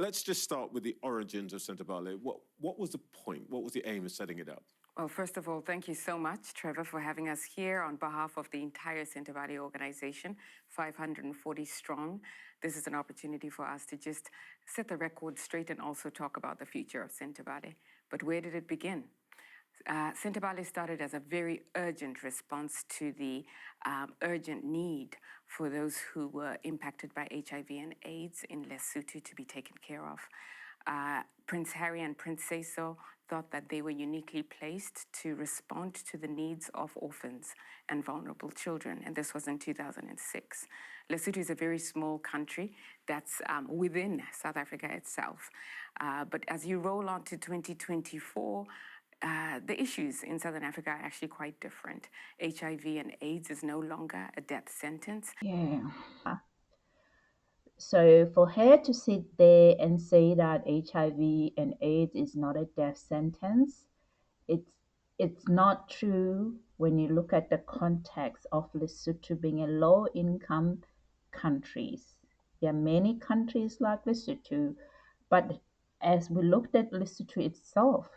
let's just start with the origins of Sentebale. What was the point? What was the aim of setting it up? Well, first of all, thank you so much, Trevor, for having us here on behalf of the entire Sentebale organization, 540 strong. This is an opportunity for us to just set the record straight and also talk about the future of Sentebale. But where did it begin? Sentebale started as a very urgent response to the urgent need for those who were impacted by HIV and AIDS in Lesotho to be taken care of. Prince Harry and Prince Seeiso thought that they were uniquely placed to respond to the needs of orphans and vulnerable children, and this was in 2006. Lesotho is a very small country that's within South Africa itself. But as you roll on to 2024, the issues in Southern Africa are actually quite different. HIV and AIDS is no longer a death sentence. Yeah. So for her to sit there and say that HIV and AIDS is not a death sentence, it's not true when you look at the context of Lesotho being a low-income countries. There are many countries like Lesotho, but as we looked at Lesotho itself,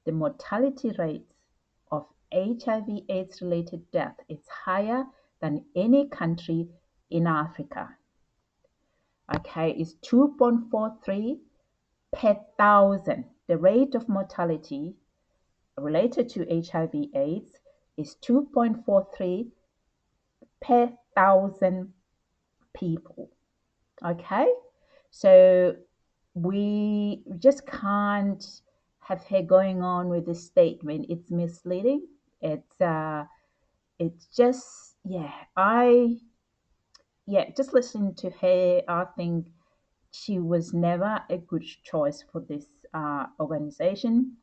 the mortality rates of HIV/AIDS related death is higher than any country in Africa. Okay, it's 2.43 per thousand. The rate of mortality related to HIV/AIDS is 2.43 per thousand people. Okay, so we just can't have her going on with this statement. It's misleading. It's just just listening to her, I think she was never a good choice for this organization.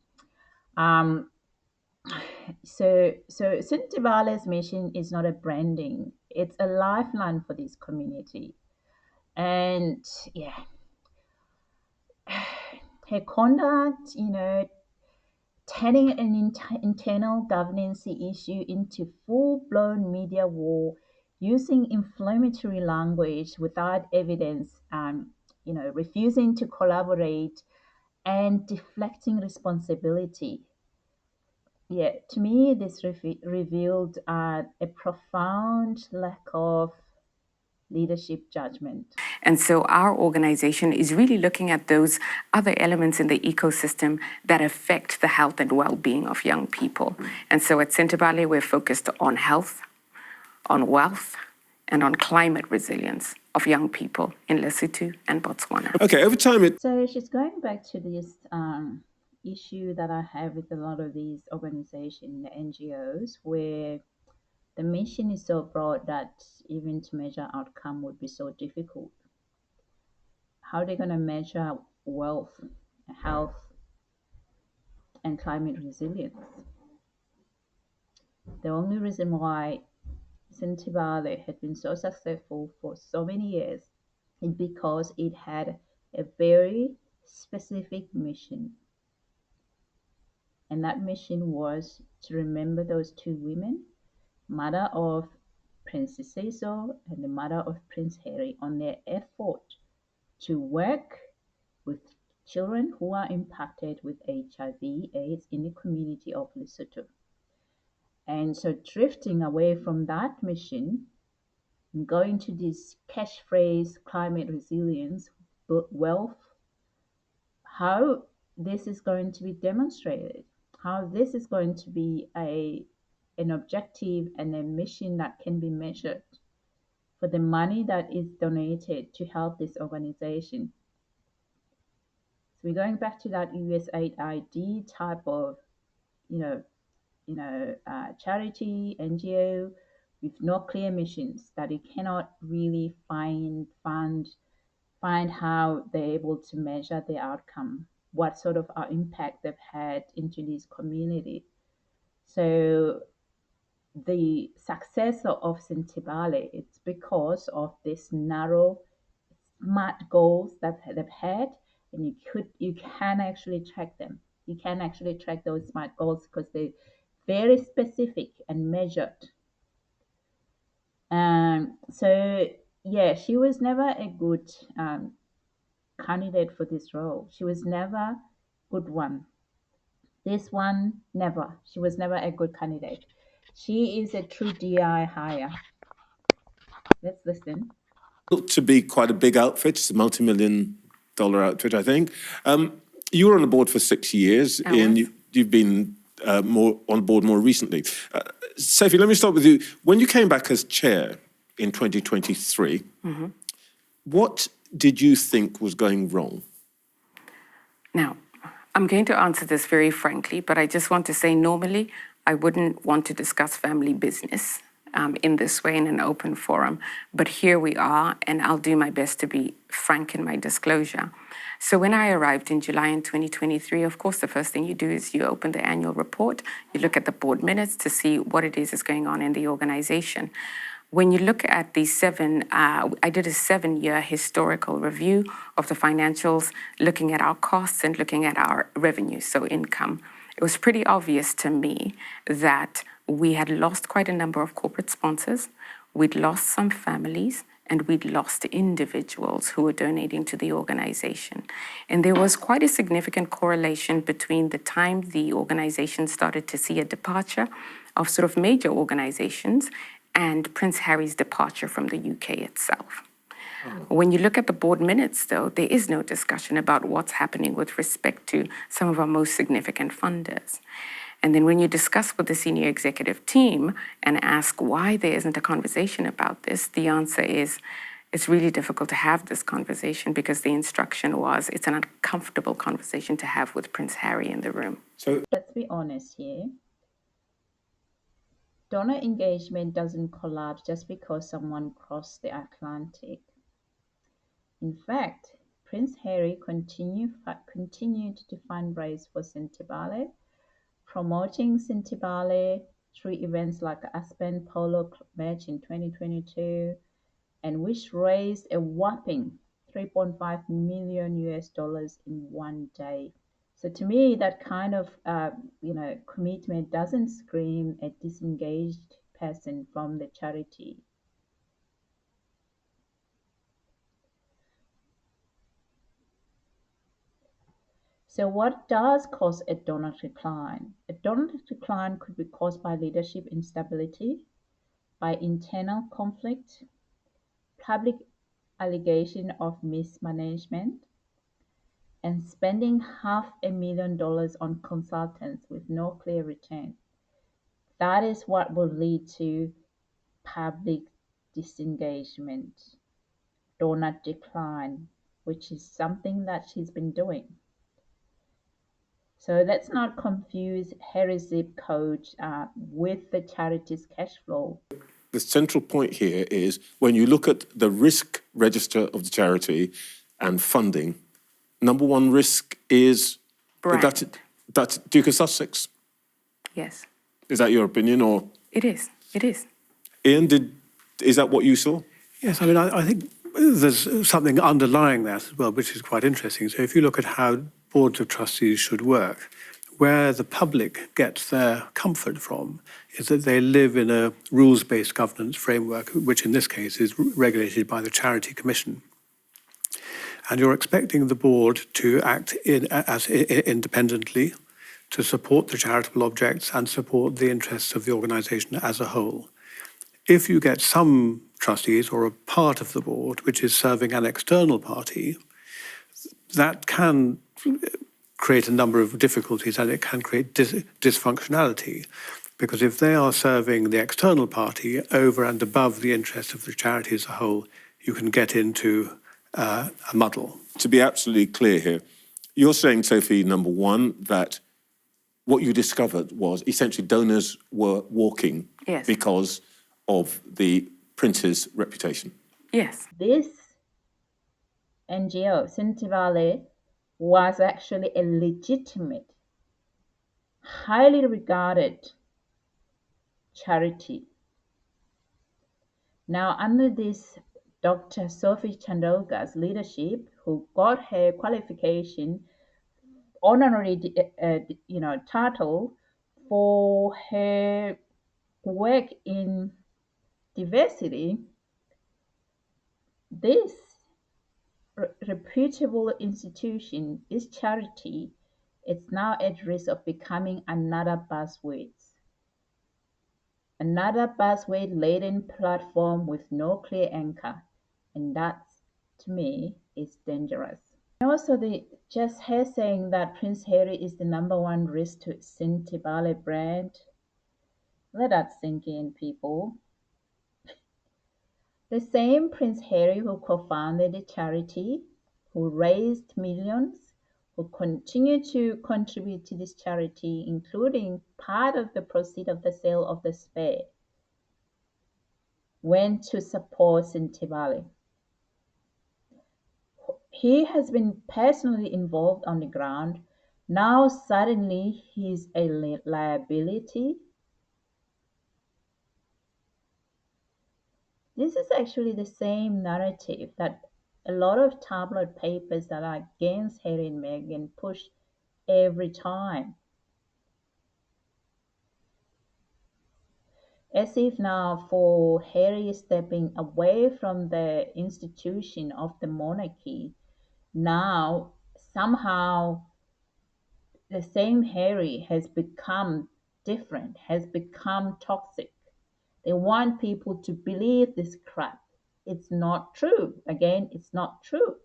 So Sentebale's mission is not a branding; it's a lifeline for this community, and her conduct, turning an internal governance issue into full-blown media war, using inflammatory language without evidence, refusing to collaborate, and deflecting responsibility. Yeah, to me, this revealed a profound lack of leadership judgment. And so our organization is really looking at those other elements in the ecosystem that affect the health and well-being of young people. And so at Sentebale, we're focused on health, on wealth, and on climate resilience of young people in Lesotho and Botswana. Okay, over time So she's going back to this issue that I have with a lot of these organizations, the NGOs, where the mission is so broad that even to measure outcome would be so difficult. How are they going to measure wealth, health, and climate resilience? The only reason why Sentebale had been so successful for so many years is because it had a very specific mission. And that mission was to remember those two women, mother of Princess Seeiso and the mother of Prince Harry, on their effort to work with children who are impacted with HIV/AIDS in the community of Lesotho. And so drifting away from that mission and going to this catchphrase, climate resilience, wealth, how this is going to be demonstrated, how this is going to be an objective and a mission that can be measured for the money that is donated to help this organization. So we're going back to that USAID type of, charity, NGO, with no clear missions, that it cannot really find how they're able to measure the outcome, what sort of impact they've had into this community. So the success of Sentebale, it's because of this narrow, smart goals that they've had, and you can actually track them. You can actually track those smart goals because they're very specific and measured. So she was never a good candidate for this role. She was never a good one. This one, never. She was never a good candidate. She is a true DI hire. Let's listen. Looked to be quite a big outfit. It's a multi-million-dollar outfit, I think. You were on the board for 6 years, and you've been more on board more recently. Sophie, let me start with you. When you came back as chair in 2023, what did you think was going wrong? Now, I'm going to answer this very frankly, but I just want to say normally I wouldn't want to discuss family business in this way in an open forum. But here we are, and I'll do my best to be frank in my disclosure. So when I arrived in July in 2023, of course, the first thing you do is you open the annual report, you look at the board minutes to see what it is going on in the organization. When you look at the I did a 7-year historical review of the financials, looking at our costs and looking at our revenue, so income. It was pretty obvious to me that we had lost quite a number of corporate sponsors, we'd lost some families, and we'd lost individuals who were donating to the organization. And there was quite a significant correlation between the time the organization started to see a departure of sort of major organizations and Prince Harry's departure from the UK itself. When you look at the board minutes, though, there is no discussion about what's happening with respect to some of our most significant funders. And then when you discuss with the senior executive team and ask why there isn't a conversation about this, the answer is it's really difficult to have this conversation because the instruction was it's an uncomfortable conversation to have with Prince Harry in the room. So let's be honest here. Donor engagement doesn't collapse just because someone crossed the Atlantic. In fact, Prince Harry continued to fundraise for Sentebale, promoting Sentebale through events like Aspen Polo match in 2022, and which raised a whopping $3.5 million in one day. So to me, that kind of commitment doesn't scream a disengaged person from the charity. So what does cause a donor decline? A donor decline could be caused by leadership instability, by internal conflict, public allegation of mismanagement, and spending $500,000 on consultants with no clear return. That is what will lead to public disengagement, donor decline, which is something that she's been doing. So let's not confuse Harry's zip code with the charity's cash flow. The central point here is when you look at the risk register of the charity and funding, number one risk is that's Duke of Sussex. Yes. Is that your opinion, or? It is. It is. Ian, is that what you saw? Yes, I mean, I think there's something underlying that as well, which is quite interesting. So if you look at how boards of trustees should work, where the public gets their comfort from is that they live in a rules-based governance framework, which in this case is regulated by the Charity Commission. And you're expecting the board to act independently, to support the charitable objects and support the interests of the organisation as a whole. If you get some trustees or a part of the board which is serving an external party, that can create a number of difficulties and it can create dysfunctionality. Because if they are serving the external party over and above the interests of the charity as a whole, you can get into a muddle. To be absolutely clear here, you're saying, Sophie, number one, that what you discovered was essentially donors were walking because of the prince's reputation. Yes. This NGO, Sentebale, was actually a legitimate, highly regarded charity. Now, under this Dr. Sophie Chandauka's leadership, who got her qualification, honorary, title for her work in diversity, this reputable institution, this charity, is now at risk of becoming another buzzword-laden platform with no clear anchor, and that, to me, is dangerous. And also, just her saying that Prince Harry is the #1 risk to Sentebale brand. Let that sink in, people. The same Prince Harry who co-founded the charity, who raised millions, who continue to contribute to this charity, including part of the proceeds of the sale of the spare, went to support Sentebale. He has been personally involved on the ground. Now suddenly he's a liability. This is actually the same narrative that a lot of tabloid papers that are against Harry and Meghan push every time. As if now for Harry stepping away from the institution of the monarchy, now somehow the same Harry has become different, has become toxic. They want people to believe this crap. It's not true. Again, it's not true.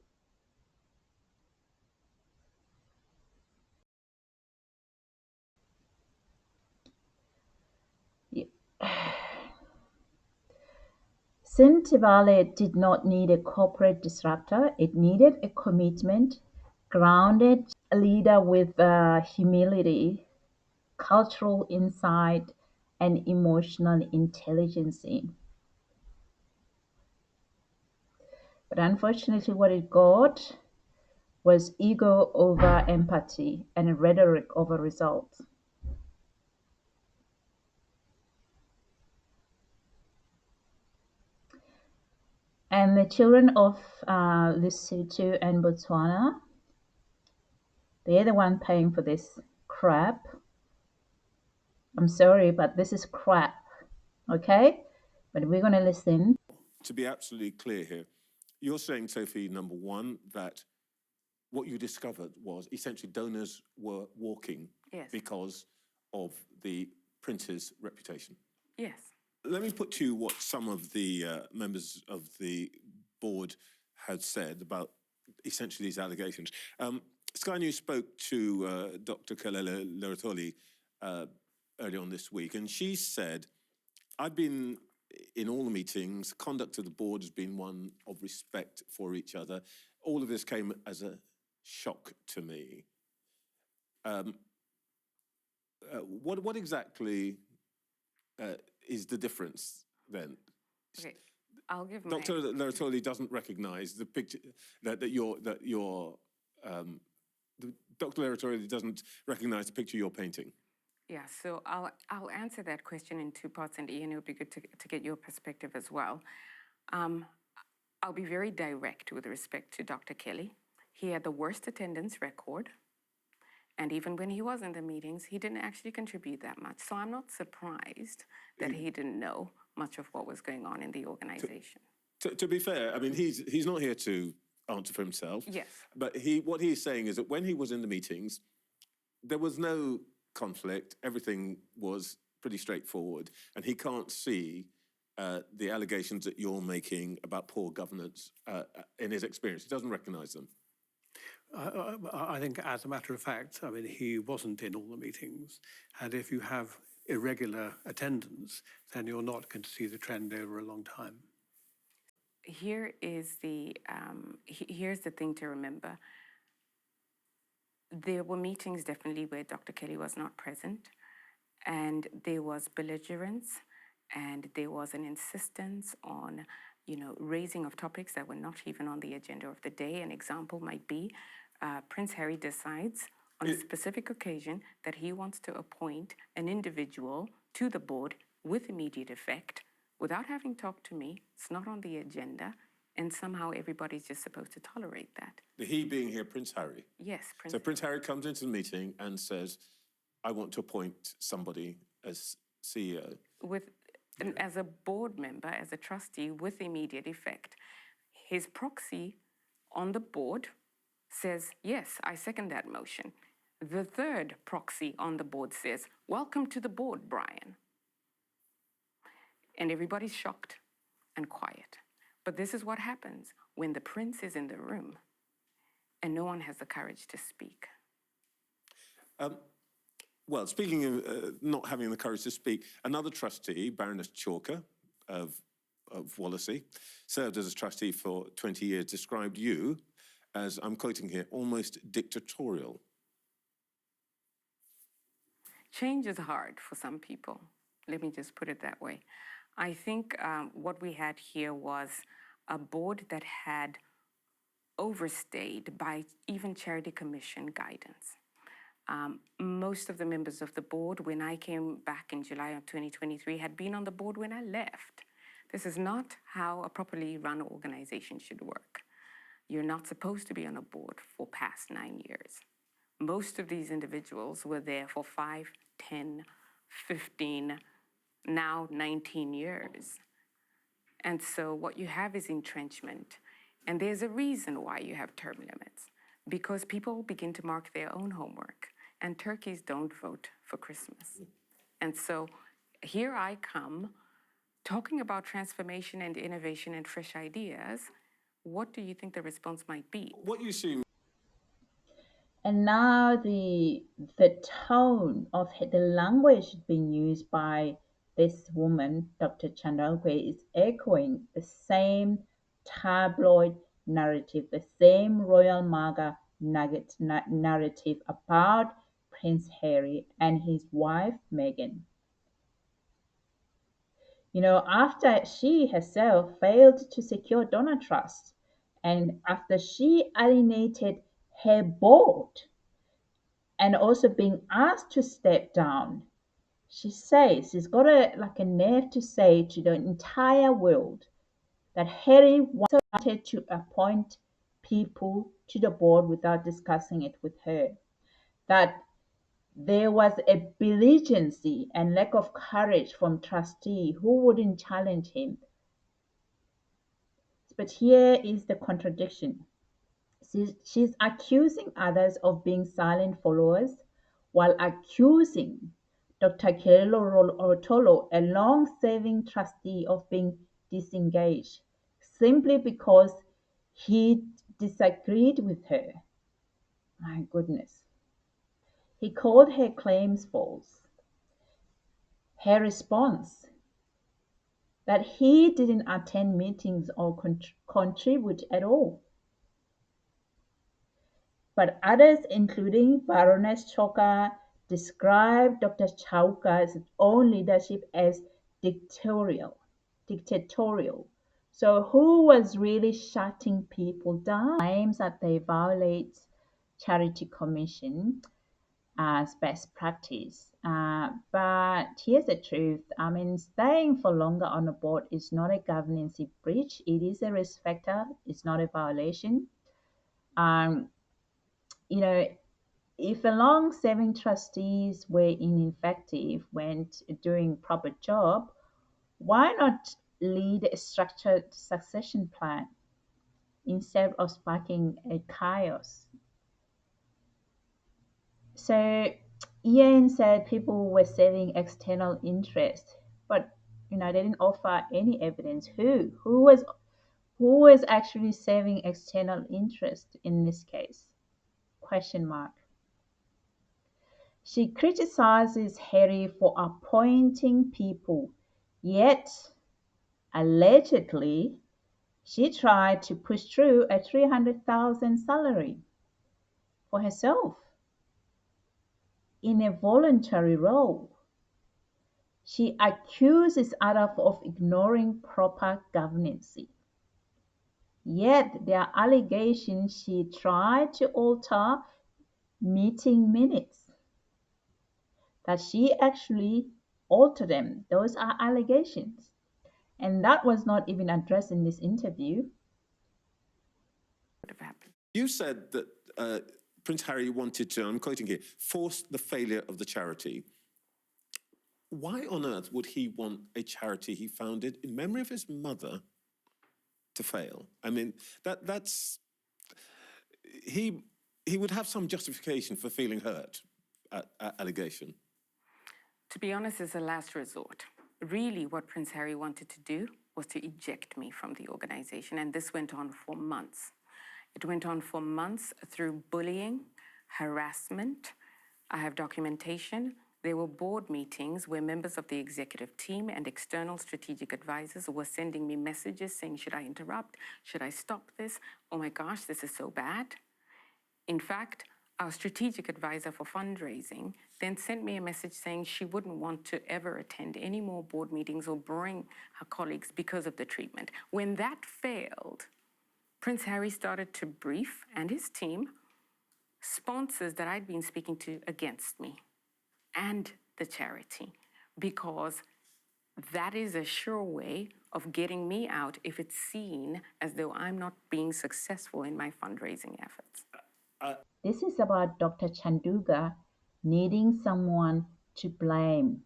Sentebale did not need a corporate disruptor. It needed a commitment, grounded leader with humility, cultural insight, and emotional intelligence. But unfortunately, what it got was ego over empathy and rhetoric over results. And the children of Lesotho and Botswana, they're the one paying for this crap. I'm sorry, but this is crap. Okay? But we're going to listen. To be absolutely clear here, you're saying, Sophie, #1, that what you discovered was essentially donors were walking because of the prince's reputation. Yes. Let me put to you what some of the members of the board had said about essentially these allegations. Sky News spoke to Dr. Kelele Leratoli earlier on this week, and she said, I've been in all the meetings, conduct of the board has been one of respect for each other. All of this came as a shock to me. What exactly is the difference then? Okay, I'll give my... Dr. Leratoli doesn't recognise the picture Dr. Leratoli doesn't recognise the picture you're painting. Yeah, so I'll answer that question in 2 parts, and Ian, it would be good to get your perspective as well. I'll be very direct with respect to Dr. Kelly. He had the worst attendance record, and even when he was in the meetings, he didn't actually contribute that much. So I'm not surprised that he didn't know much of what was going on in the organization. To be fair, I mean, he's not here to answer for himself. Yes. But what he's saying is that when he was in the meetings, there was no conflict. Everything was pretty straightforward, and he can't see the allegations that you're making about poor governance in his experience. He doesn't recognise them. I think, as a matter of fact, I mean, he wasn't in all the meetings, and if you have irregular attendance, then you're not going to see the trend over a long time. Here's the thing to remember. There were meetings definitely where Dr. Kelly was not present, and there was belligerence, and there was an insistence on, raising of topics that were not even on the agenda of the day. An example might be Prince Harry decides on a specific occasion that he wants to appoint an individual to the board with immediate effect without having talked to me. It's not on the agenda. And somehow everybody's just supposed to tolerate that. He being here, Prince Harry? Yes, Prince So Prince Harry comes into the meeting and says, I want to appoint somebody as CEO. As a board member, as a trustee with immediate effect. His proxy on the board says, yes, I second that motion. The third proxy on the board says, welcome to the board, Brian. And everybody's shocked and quiet. But this is what happens when the prince is in the room and no one has the courage to speak. Well, speaking of not having the courage to speak, another trustee, Baroness Chalker of Wallasey, served as a trustee for 20 years, described you as, I'm quoting here, almost dictatorial. Change is hard for some people. Let me just put it that way. I think what we had here was a board that had overstayed by even Charity Commission guidance. Most of the members of the board, when I came back in July of 2023, had been on the board when I left. This is not how a properly run organization should work. You're not supposed to be on a board for past 9 years. Most of these individuals were there for 5, 10, 15, now 19 years. And so what you have is entrenchment. And there's a reason why you have term limits, because people begin to mark their own homework, and turkeys don't vote for Christmas. And so here I come talking about transformation and innovation and fresh ideas. What do you think the response might be? What you see. And now the tone of the language being used by this woman, Dr. Chandauka, is echoing the same tabloid narrative, the same royal MAGA narrative about Prince Harry and his wife Meghan. You know, after she herself failed to secure donor trust and after she alienated her board and also being asked to step down, she says she's got a nerve to say to the entire world that Harry wanted to appoint people to the board without discussing it with her. That there was a belligerency and lack of courage from trustee who wouldn't challenge him. But here is the contradiction. She's accusing others of being silent followers while accusing Dr. Kelelo Orotolo, a long-serving trustee, of being disengaged simply because he disagreed with her. My goodness. He called her claims false. Her response that he didn't attend meetings or contribute at all. But others, including Baroness Chalker, described Dr. Chalker's own leadership as dictatorial. So who was really shutting people down? Claims that they violate Charity Commission as best practice. But here's the truth. I mean, staying for longer on a board is not a governance breach. It is a risk factor. It's not a violation. You know, if a long-serving trustees were ineffective when doing proper job, why not lead a structured succession plan instead of sparking a chaos? So Ian said people were serving external interest, but they didn't offer any evidence. Who was actually serving external interest in this case? Question mark. She criticizes Harry for appointing people, yet allegedly she tried to push through a 300,000 salary for herself in a voluntary role. She accuses others of ignoring proper governance. Yet there are allegations she tried to alter meeting minutes, that she actually altered them. Those are allegations. And that was not even addressed in this interview. Would have happened. You said that Prince Harry wanted to, I'm quoting here, force the failure of the charity. Why on earth would he want a charity he founded in memory of his mother to fail? I mean, that's he would have some justification for feeling hurt at allegation. To be honest, it's a last resort. Really, what Prince Harry wanted to do was to eject me from the organization, and this went on for months. It went on for months through bullying, harassment. I have documentation. There were board meetings where members of the executive team and external strategic advisors were sending me messages saying, should I interrupt? Should I stop this? Oh my gosh, this is so bad. In fact, our strategic advisor for fundraising then sent me a message saying she wouldn't want to ever attend any more board meetings or bring her colleagues because of the treatment. When that failed, Prince Harry started to brief, and his team, sponsors that I'd been speaking to against me and the charity, because that is a sure way of getting me out if it's seen as though I'm not being successful in my fundraising efforts. This is about Dr. Chandauka needing someone to blame.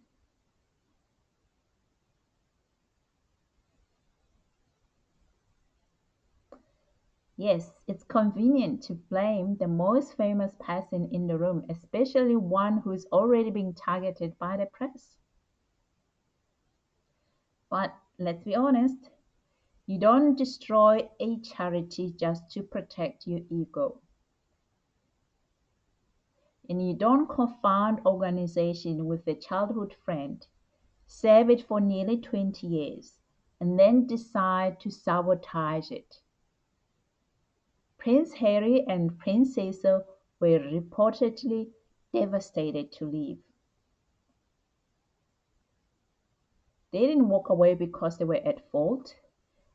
Yes, it's convenient to blame the most famous person in the room, especially one who's already being targeted by the press. But let's be honest, you don't destroy a charity just to protect your ego. And you don't co-found organization with a childhood friend, serve it for nearly 20 years, and then decide to sabotage it. Prince Harry and Prince Seeiso were reportedly devastated to leave. They didn't walk away because they were at fault.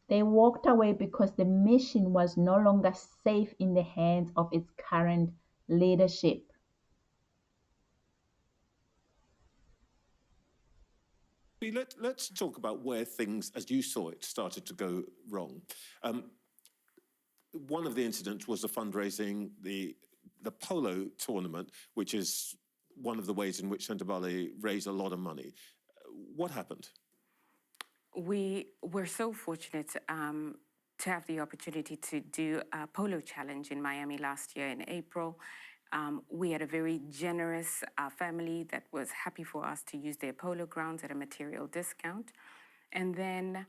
They walked away because the mission was no longer safe in the hands of its current leadership. Let's talk about where things, as you saw it, started to go wrong. One of the incidents was the fundraising, the Polo tournament, which is one of the ways in which Sentebale raised a lot of money. What happened? We were so fortunate to have the opportunity to do a Polo challenge in Miami last year in April. We had a very generous family that was happy for us to use their polo grounds at a material discount. And then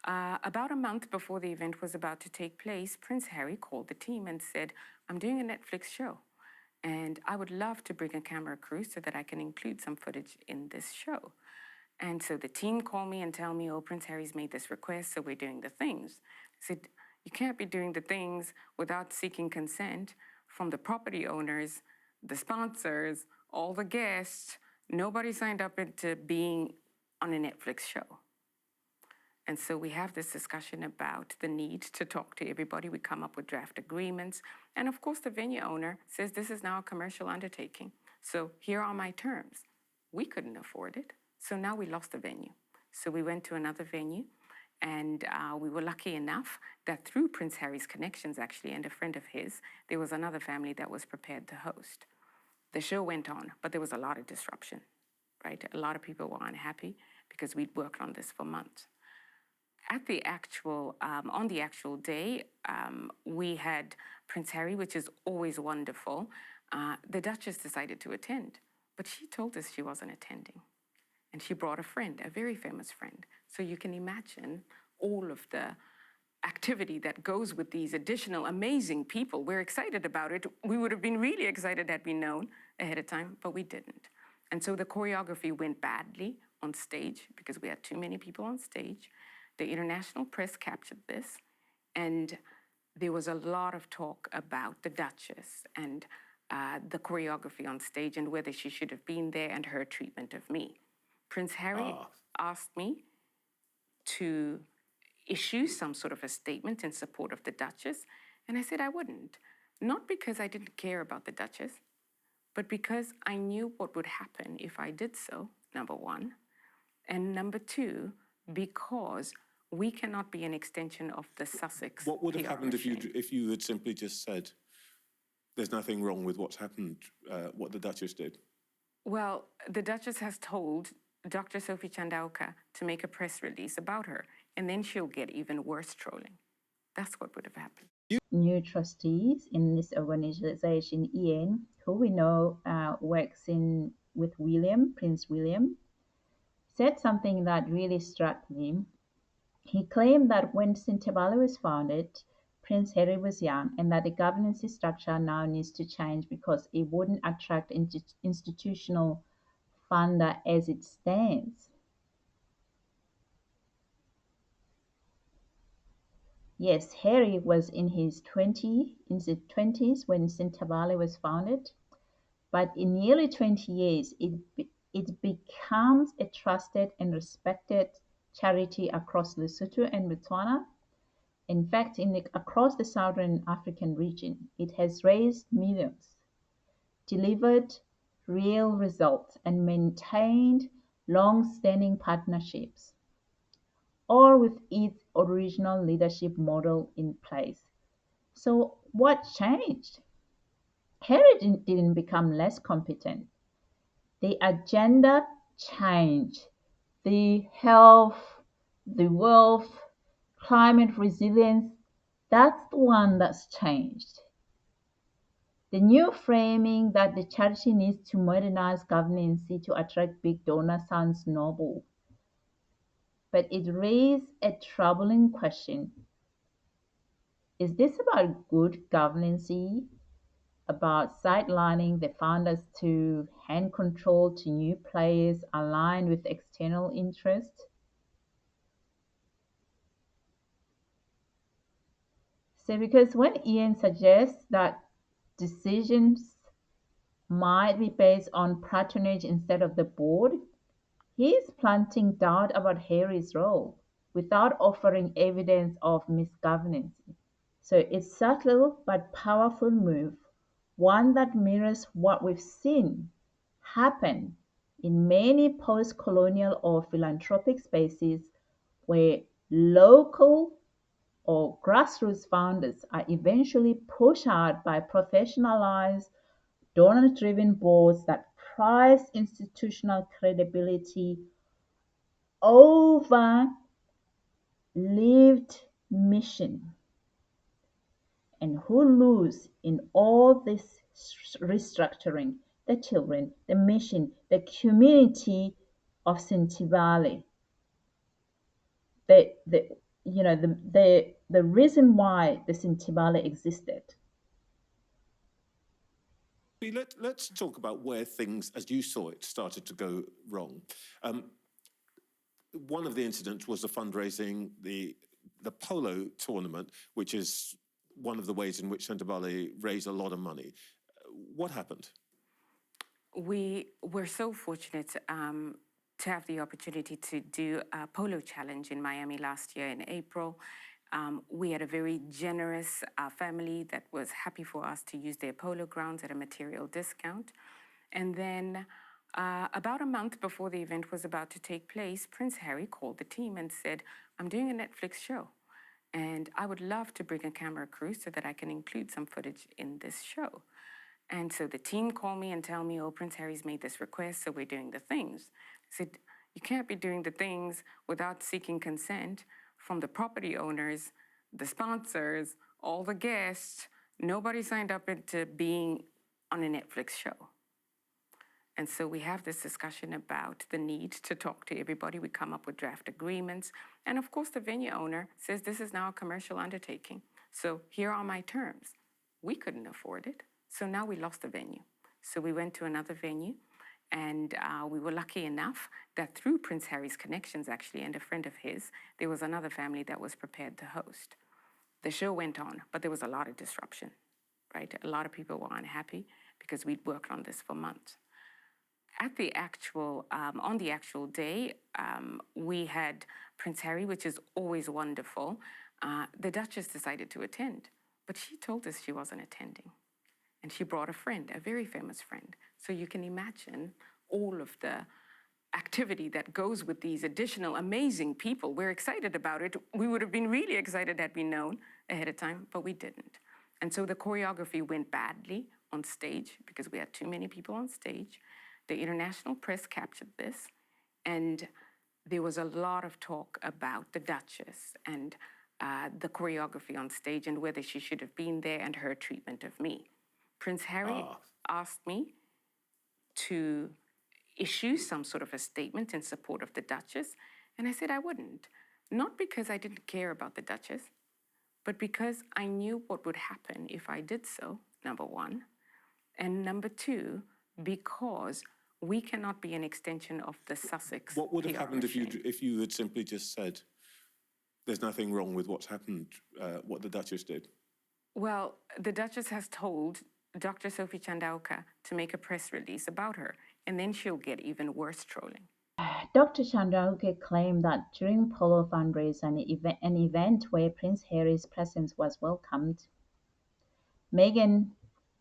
about a month before the event was about to take place, Prince Harry called the team and said, I'm doing a Netflix show, and I would love to bring a camera crew so that I can include some footage in this show. And so the team called me and tell me, oh, Prince Harry's made this request, so we're doing the things. I said, you can't be doing the things without seeking consent from the property owners, the sponsors, all the guests. Nobody signed up into being on a Netflix show. And so we have this discussion about the need to talk to everybody. We come up with draft agreements. And of course, the venue owner says this is now a commercial undertaking. So here are my terms. We couldn't afford it. So now we lost the venue. So we went to another venue, and we were lucky enough that through Prince Harry's connections, actually, and a friend of his, there was another family that was prepared to host. The show went on, but there was a lot of disruption, right? A lot of people were unhappy because we'd worked on this for months. At the actual, on the actual day, we had Prince Harry, which is always wonderful. The Duchess decided to attend, but she told us she wasn't attending. And she brought a friend, a very famous friend. So you can imagine all of the activity that goes with these additional amazing people. We're excited about it. We would have been really excited had we known ahead of time, but we didn't. And so the choreography went badly on stage because we had too many people on stage. The international press captured this, and there was a lot of talk about the Duchess and the choreography on stage and whether she should have been there and her treatment of me. Prince Harry asked me to issue some sort of a statement in support of the Duchess, and I said I wouldn't. Not because I didn't care about the Duchess, but because I knew what would happen if I did so, number one. And number two, because we cannot be an extension of the Sussex. What would have PR happened machine. if you had simply just said, there's nothing wrong with what's happened, what the Duchess did? Well, the Duchess has told Dr. Sophie Chandauka to make a press release about her, and then she'll get even worse trolling. That's what would have happened. new trustees in this organization, Ian, who we know works with Prince William, said something that really struck me. He claimed that when Sentebale was founded, Prince Harry was young and that the governance structure now needs to change because it wouldn't attract institutional funder as it stands. Yes, Harry was in his 20s when Sentebale was founded, but in nearly 20 years, it becomes a trusted and respected charity across Lesotho and Botswana. In fact, across the Southern African region, it has raised millions, delivered real results, and maintained long-standing partnerships, all with its original leadership model in place. So what changed? Harry didn't become less competent. The agenda changed. The health, the wealth, climate resilience, that's the one that's changed. The new framing that the charity needs to modernize governance to attract big donors sounds noble, but it raises a troubling question. Is this about good governance, about sidelining the founders to hand control to new players aligned with external interests? So, because when Ian suggests that decisions might be based on patronage instead of the board, he is planting doubt about Harry's role without offering evidence of misgovernance. So it's subtle but powerful move, one that mirrors what we've seen happen in many post-colonial or philanthropic spaces where local or grassroots founders are eventually pushed out by professionalized, donor-driven boards that prize institutional credibility over lived mission. And who lose in all this restructuring? The children, the mission, the community of Sentebale. The the reason why the Sentebale existed. Let's talk about where things, as you saw it, started to go wrong. One of the incidents was the fundraising, the Polo tournament, which is one of the ways in which Sentebale raised a lot of money. What happened? We were so fortunate to have the opportunity to do a polo challenge in Miami last year in April. We had a very generous family that was happy for us to use their polo grounds at a material discount. And then about a month before the event was about to take place, Prince Harry called the team and said, "I'm doing a Netflix show, and I would love to bring a camera crew so that I can include some footage in this show." And so the team called me and tell me, "Oh, Prince Harry's made this request, so we're doing the things." I said, "You can't be doing the things without seeking consent from the property owners, the sponsors, all the guests. Nobody signed up into being on a Netflix show." And so we have this discussion about the need to talk to everybody. We come up with draft agreements. And of course, the venue owner says, "This is now a commercial undertaking. So here are my terms." We couldn't afford it. So now we lost the venue. So we went to another venue, and we were lucky enough that through Prince Harry's connections, actually, and a friend of his, there was another family that was prepared to host. The show went on, but there was a lot of disruption, right? A lot of people were unhappy because we'd worked on this for months. At the actual, on the actual day, we had Prince Harry, which is always wonderful. The Duchess decided to attend, but she told us she wasn't attending. And she brought a friend, a very famous friend. So you can imagine all of the activity that goes with these additional amazing people. We're excited about it. We would have been really excited had we known ahead of time, but we didn't. And so the choreography went badly on stage because we had too many people on stage. The international press captured this, and there was a lot of talk about the Duchess and the choreography on stage and whether she should have been there and her treatment of me. Prince Harry asked me to issue some sort of a statement in support of the Duchess, and I said I wouldn't. Not because I didn't care about the Duchess, but because I knew what would happen if I did so, number one. And number two, because we cannot be an extension of the Sussex What would have PR happened machine. if you had simply just said, there's nothing wrong with what's happened, what the Duchess did? Well, the Duchess has told Dr. Sophie Chandauka to make a press release about her, and then she'll get even worse trolling. Dr. Chandauka claimed that during Polo fundraiser, an event where Prince Harry's presence was welcomed, Meghan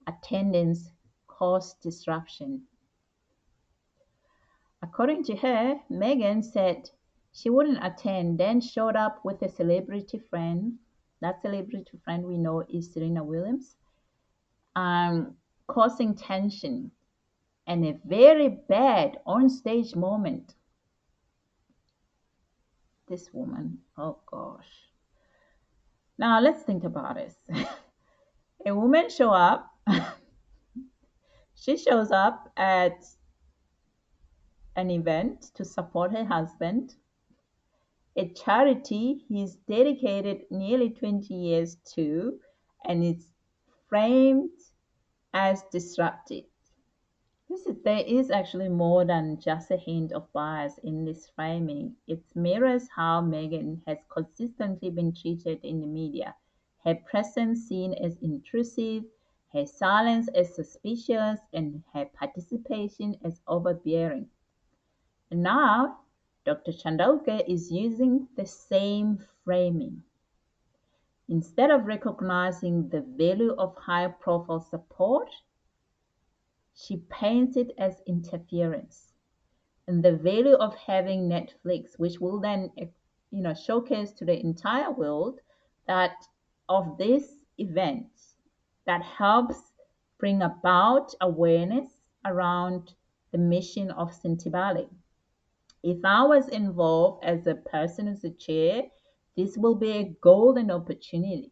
attendance caused disruption. According to her, Meghan said she wouldn't attend, then showed up with a celebrity friend. That celebrity friend we know is Serena Williams, causing tension and a very bad on-stage moment. This woman, oh gosh. Now let's think about this. A woman she shows up at an event to support her husband, a charity he's dedicated nearly 20 years to, and it's framed as disruptive. There is actually more than just a hint of bias in this framing. It mirrors how Meghan has consistently been treated in the media. Her presence seen as intrusive, her silence as suspicious, and her participation as overbearing. And now, Dr. Chandauka is using the same framing. Instead of recognizing the value of high profile support, she paints it as interference. And the value of having Netflix, which will then showcase to the entire world that of this event that helps bring about awareness around the mission of Sentebale. If I was involved as a person, as a chair, this will be a golden opportunity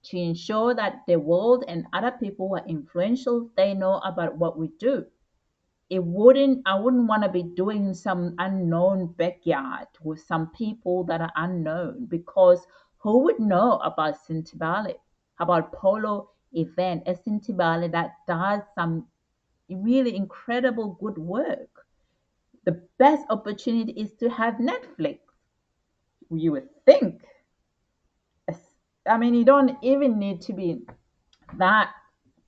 to ensure that the world and other people who are influential, they know about what we do. I wouldn't want to be doing some unknown backyard with some people that are unknown, because who would know about Sentebale, about Polo event, a Sentebale that does some really incredible good work. The best opportunity is to have Netflix. You would think. I mean, you don't even need to be that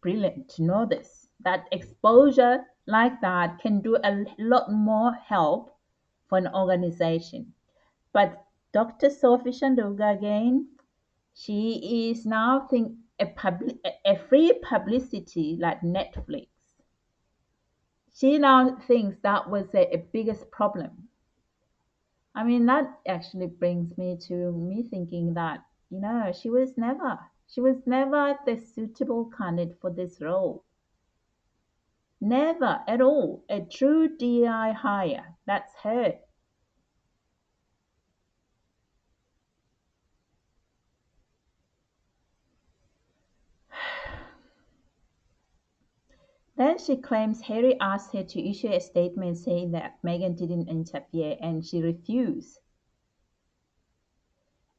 brilliant to know this. That exposure like that can do a lot more help for an organization. But Dr. Sophie Chandauka again, she is now a free publicity like Netflix. She now thinks that was a biggest problem. I mean, that actually brings me to me thinking that, she was never the suitable candidate for this role. Never at all. A true DI hire. That's her. Then she claims Harry asked her to issue a statement saying that Meghan didn't interfere, and she refused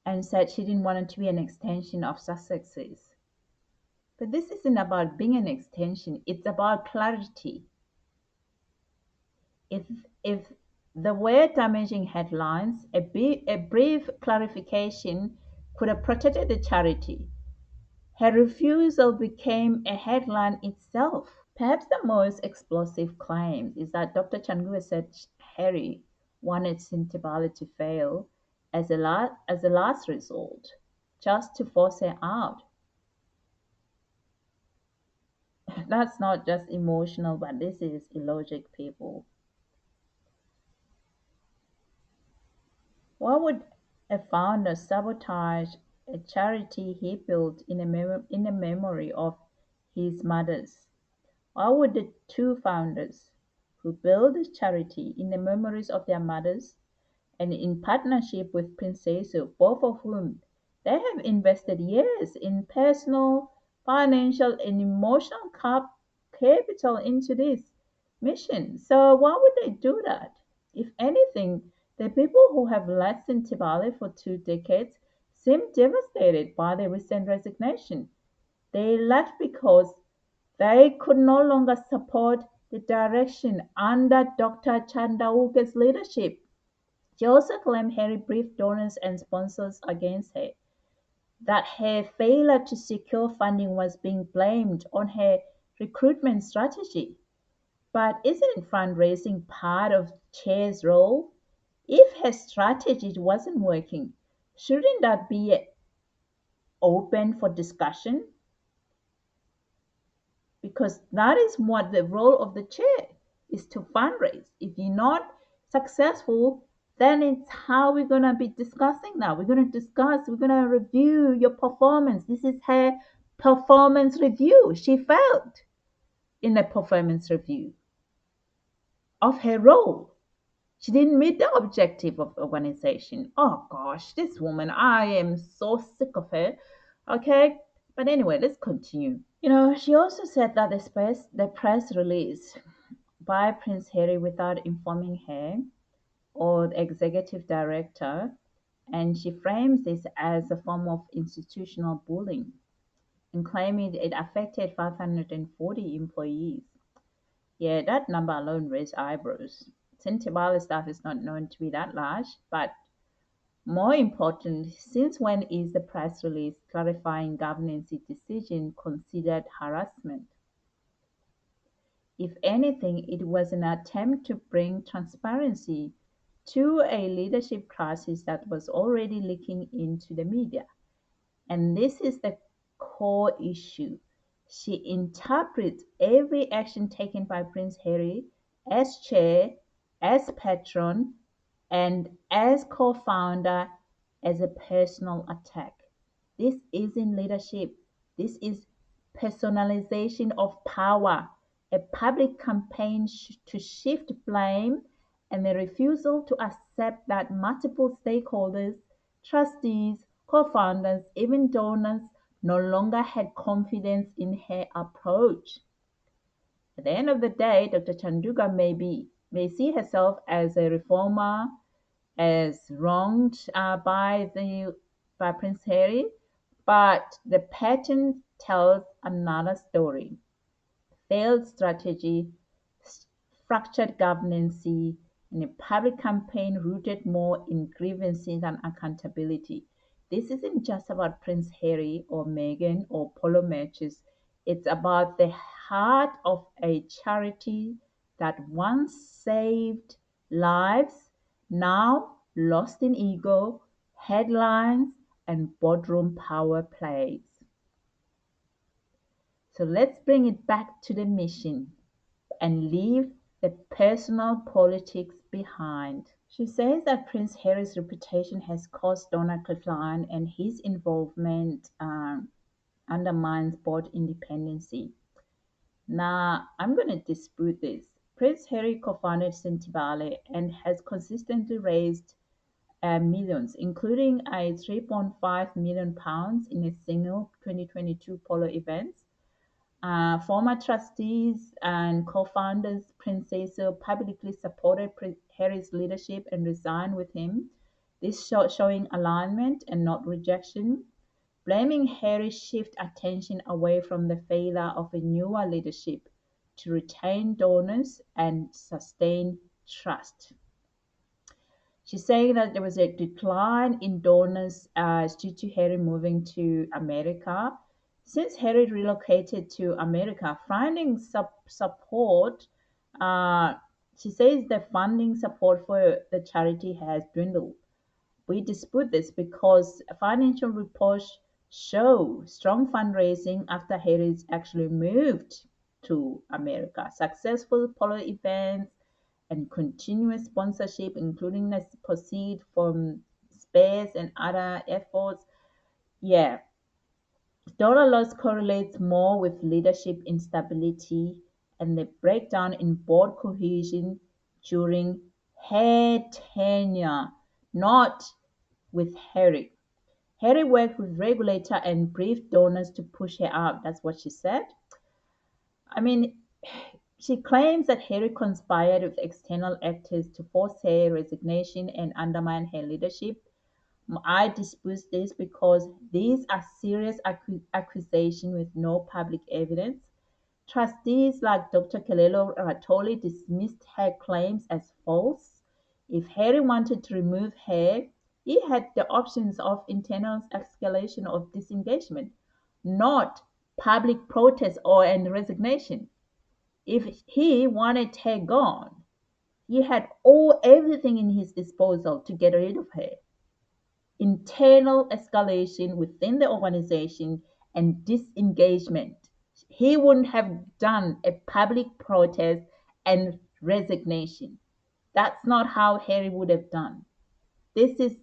and said she didn't want it to be an extension of Sussex's. But this isn't about being an extension, it's about clarity. If there were damaging headlines, a brief clarification could have protected the charity. Her refusal became a headline itself. Perhaps the most explosive claim is that Dr. Chandauka said Harry wanted Sentebale to fail as a last resort, just to force her out. That's not just emotional, but this is illogic, people. Why would a founder sabotage a charity he built in the memory of his mothers? Why would the two founders who built this charity in the memories of their mothers and in partnership with Prince Seeiso, both of whom They have invested years in personal, financial, and emotional capital into this mission. So why would they do that? If anything, the people who have led Sentebale for 2 decades seem devastated by the recent resignation. They left because they could no longer support the direction under Dr. Chandauka's leadership. She also claimed Harry briefed donors and sponsors against her, that her failure to secure funding was being blamed on her recruitment strategy. But isn't fundraising part of Chair's role? If her strategy wasn't working, shouldn't that be open for discussion? Because that is what the role of the chair is, to fundraise. If you're not successful, then it's how we're going to be discussing that. We're going to discuss, we're going to review your performance. This is her performance review. She failed in the performance review of her role. She didn't meet the objective of the organization. Oh gosh, this woman, I am so sick of her. Okay, but anyway, let's continue. She also said that the press release by Prince Harry without informing her or the executive director, and she frames this as a form of institutional bullying and claiming it affected 540 employees. Yeah, that number alone raised eyebrows. Sentebale staff is not known to be that large, but more importantly, since when is the press release clarifying governance decision considered harassment? If anything, it was an attempt to bring transparency to a leadership crisis that was already leaking into the media. And this is the core issue. She interprets every action taken by Prince Harry as chair, as patron, and as co founder as a personal attack. This isn't leadership. This is personalization of power, a public campaign to shift blame, and the refusal to accept that multiple stakeholders, trustees, co founders, even donors, no longer had confidence in her approach. At the end of the day, Dr. Chandauka may see herself as a reformer, as wronged by Prince Harry, but the pattern tells another story. Failed strategy, fractured governance, and a public campaign rooted more in grievances than accountability. This isn't just about Prince Harry or Meghan or Polo matches. It's about the heart of a charity that once saved lives, now lost in ego, headlines, and boardroom power plays. So let's bring it back to the mission and leave the personal politics behind. She says that Prince Harry's reputation has caused donor decline and his involvement undermines board independence. Now, I'm going to dispute this. Prince Harry co-founded Sentebale and has consistently raised millions, including a £3.5 million in a single 2022 Polo event. Former trustees and co-founders Prince Seeiso publicly supported Harry's leadership and resigned with him, this showing alignment and not rejection. Blaming Harry shift attention away from the failure of a newer leadership to retain donors and sustain trust. She's saying that there was a decline in donors due to Harry moving to America. Since Harry relocated to America, finding support, uh, she says the funding support for the charity has dwindled. We dispute this because financial reports show strong fundraising after Harris actually moved to America. Successful polo events and continuous sponsorship, including the proceed from space and other efforts. Yeah, dollar loss correlates more with leadership instability and the breakdown in board cohesion during her tenure, not with Harry. Harry worked with regulator and briefed donors to push her out. That's what she said. I mean, she claims that Harry conspired with external actors to force her resignation and undermine her leadership. I dispute this because these are serious accusations with no public evidence. Trustees like Dr. Kelelo Ratoli dismissed her claims as false. If Harry wanted to remove her, he had the options of internal escalation of disengagement, not public protest or and resignation. If he wanted her gone, he had everything in his disposal to get rid of her. Internal escalation within the organization and disengagement. He wouldn't have done a public protest and resignation. That's not how Harry would have done. This is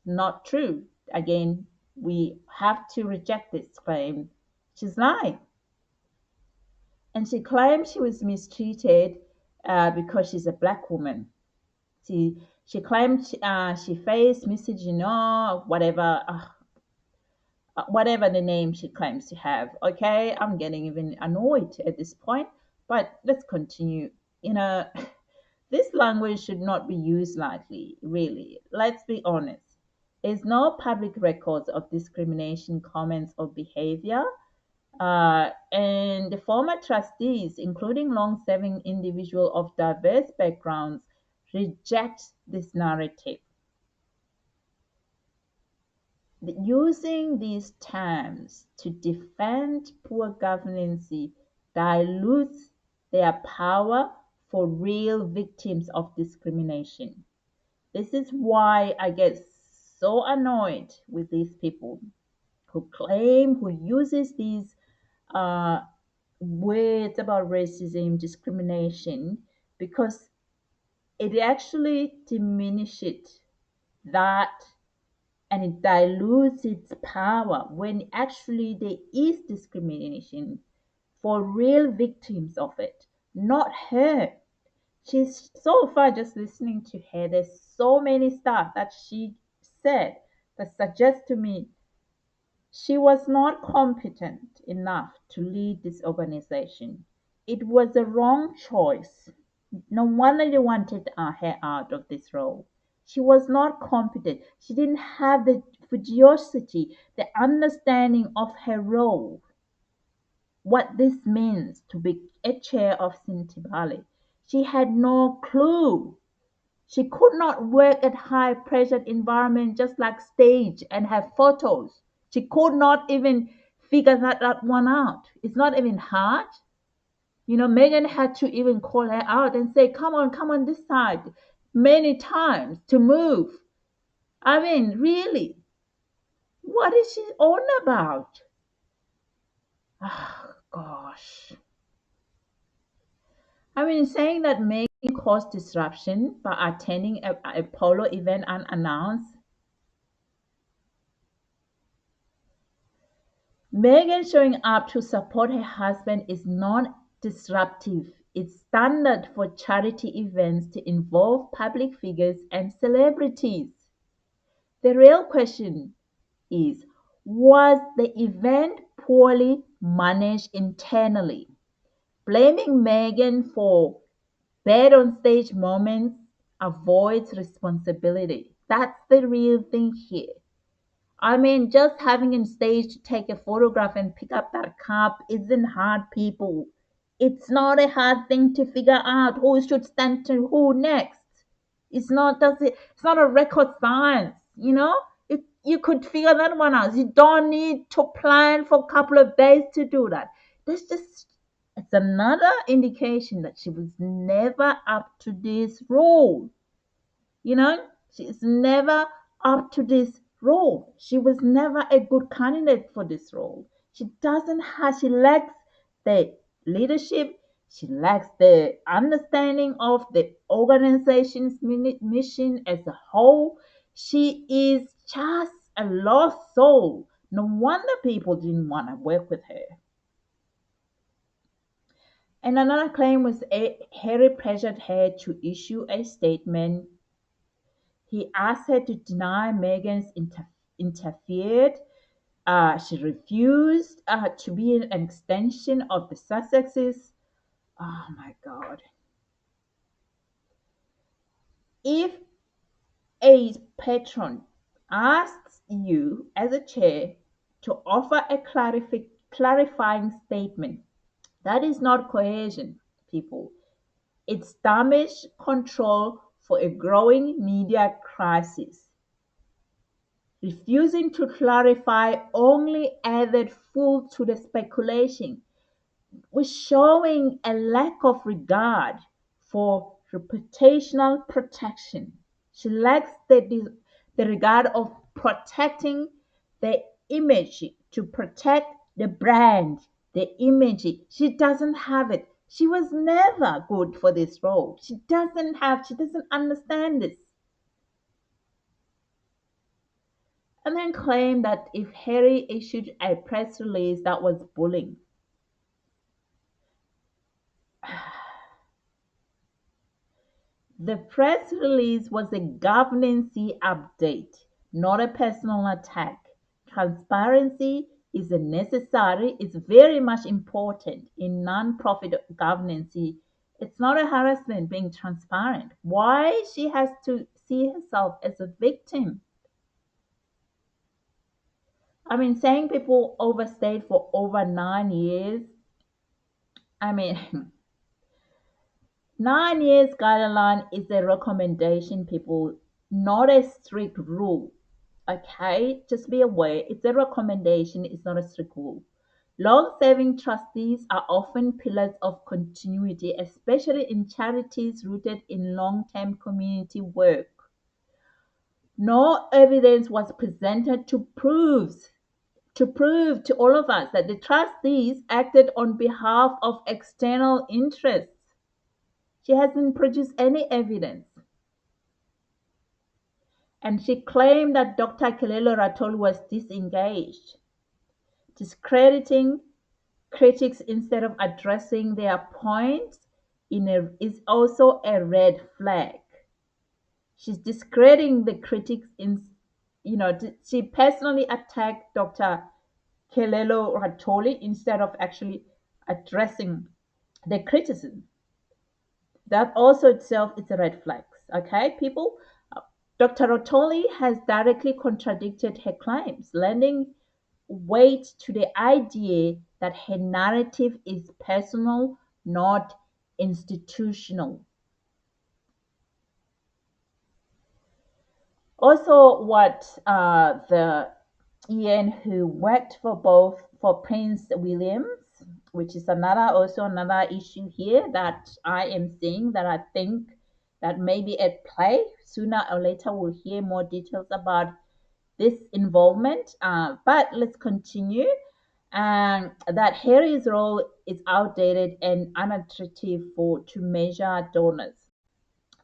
not true. Again, we have to reject this claim. She's lying. And she claimed she was mistreated because she's a black woman. She claimed she faced misogyny, whatever, whatever the name she claims to have. Okay, I'm getting even annoyed at this point, but let's continue. You know, this language should not be used lightly, really. Let's be honest. There's no public records of discrimination, comments, or behavior. And the former trustees, including long serving individuals of diverse backgrounds, reject this narrative. Using these terms to defend poor governance dilutes their power for real victims of discrimination. This is why I get so annoyed with these people who uses these uh, words about racism, discrimination, because it actually diminishes that and it dilutes its power when actually there is discrimination for real victims of it, not her. She's so far just listening to her. There's so many stuff that she said that suggests to me she was not competent enough to lead this organization. It was a wrong choice. No wonder they wanted her out of this role. She was not competent. She didn't have the curiosity, the understanding of her role, what this means to be a chair of Sentebale. She had no clue. She could not work at high pressured environment just like stage and have photos. She could not even figure that one out. It's not even hard. You know, Megan had to even call her out and say, come on this side many times to move. I mean, really, what is she on about? Oh, gosh. I mean, saying that Megan caused disruption by attending a polo event unannounced. Megan showing up to support her husband is not disruptive. It's standard for charity events to involve public figures and celebrities. The real question is, was the event poorly managed internally? Blaming Megan for bad on stage moments avoids responsibility. That's the real thing here. I mean, just having a stage to take a photograph and pick up that cup isn't hard, people. It's not a hard thing to figure out who should stand to who next. It's not a record science, you know? You could figure that one out. You don't need to plan for a couple of days to do that. It's another indication that she was never up to this role. You know, she's never up to this role. She was never a good candidate for this role. She lacks the leadership, she lacks the understanding of the organization's mission as a whole. She is just a lost soul. No wonder people didn't want to work with her. And another claim was Harry pressured her to issue a statement. He asked her to deny Meghan's interfered. She refused to be an extension of the Sussexes. Oh my God. If a patron asks you as a chair to offer a clarifying statement, that is not cohesion, people. It's damage control for a growing media crisis. Refusing to clarify only added fuel to the speculation, was showing a lack of regard for reputational protection. She lacks the regard of protecting the image, to protect the brand, the image. She doesn't have it. She was never good for this role. She doesn't understand this. And then claim that if Harry issued a press release, that was bullying. The press release was a governance update, not a personal attack. Transparency is very much important in non-profit governance. It's not a harassment being transparent. Why she has to see herself as a victim? I mean, saying people overstayed for over 9 years. I mean, 9 years guideline is a recommendation, people, not a strict rule. Okay, just be aware, it's a recommendation, it's not a strict rule. Long serving trustees are often pillars of continuity, especially in charities rooted in long term community work. No evidence was presented to prove to all of us that the trustees acted on behalf of external interests. She hasn't produced any evidence. And she claimed that Dr. Kelelo Ratol was disengaged, discrediting critics instead of addressing their points is also a red flag. She's discrediting the critics she personally attacked Dr. Kelelo Ratoli instead of actually addressing the criticism. That also itself is a red flag. Okay, people? Dr. Rotoli has directly contradicted her claims, lending weight to the idea that her narrative is personal, not institutional. Also, what the Ian who worked for Prince Williams, which is another issue here that I am seeing, that I think that may be at play. Sooner or later we'll hear more details about this involvement. But let's continue. That Harry's role is outdated and unattractive to measure donors.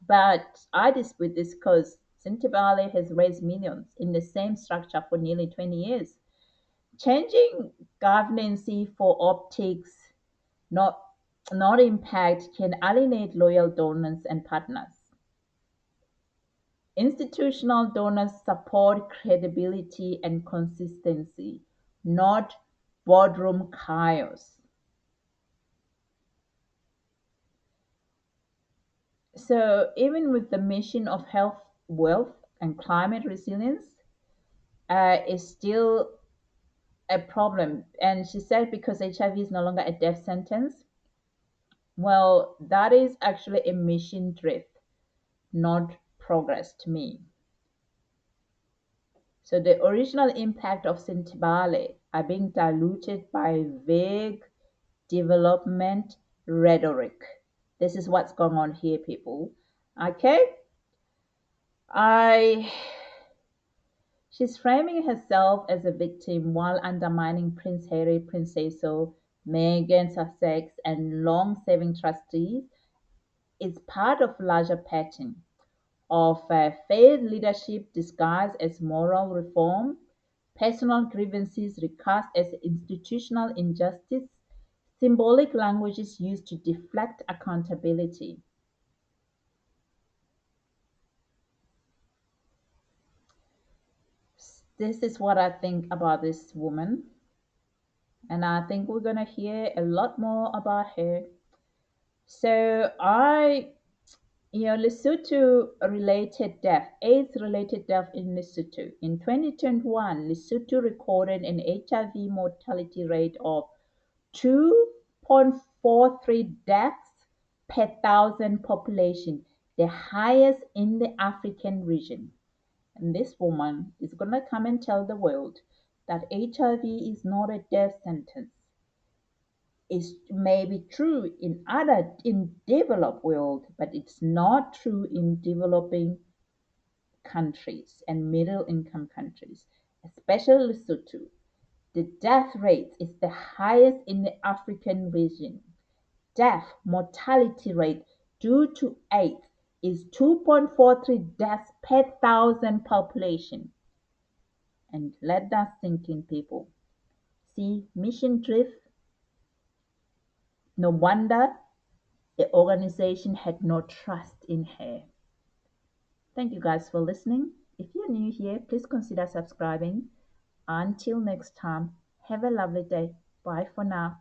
But I dispute this because Sentebale has raised millions in the same structure for nearly 20 years. Changing governance for optics, not, not impact, can alienate loyal donors and partners. Institutional donors support credibility and consistency, not boardroom chaos. So, even with the mission of health, wealth, and climate resilience, is still a problem. And she said because HIV is no longer a death sentence, well, that is actually a mission drift, not progress to me. So the original impact of Sentebale are being diluted by vague development rhetoric. This is what's going on here, people. Okay? She's framing herself as a victim while undermining Prince Harry, Prince Seeiso, Meghan, Sussex, and long-serving trustees. It's part of larger pattern of failed leadership disguised as moral reform, personal grievances recast as institutional injustice, symbolic languages used to deflect accountability. This is what I think about this woman, and I think we're going to hear a lot more about her. So, Lesotho related death, AIDS related death in Lesotho. In 2021, Lesotho recorded an HIV mortality rate of 2.43 deaths per thousand population, the highest in the African region. And this woman is going to come and tell the world that HIV is not a death sentence. It may be true in developed world, but it's not true in developing countries and middle income countries, especially Lesotho. The death rate is the highest in the African region. Death mortality rate due to AIDS is 2.43 deaths per thousand population. And let that sink in, people. See, mission drift. No wonder the organization had no trust in her. Thank you guys for listening. If you're new here, please consider subscribing. Until next time, have a lovely day. Bye for now.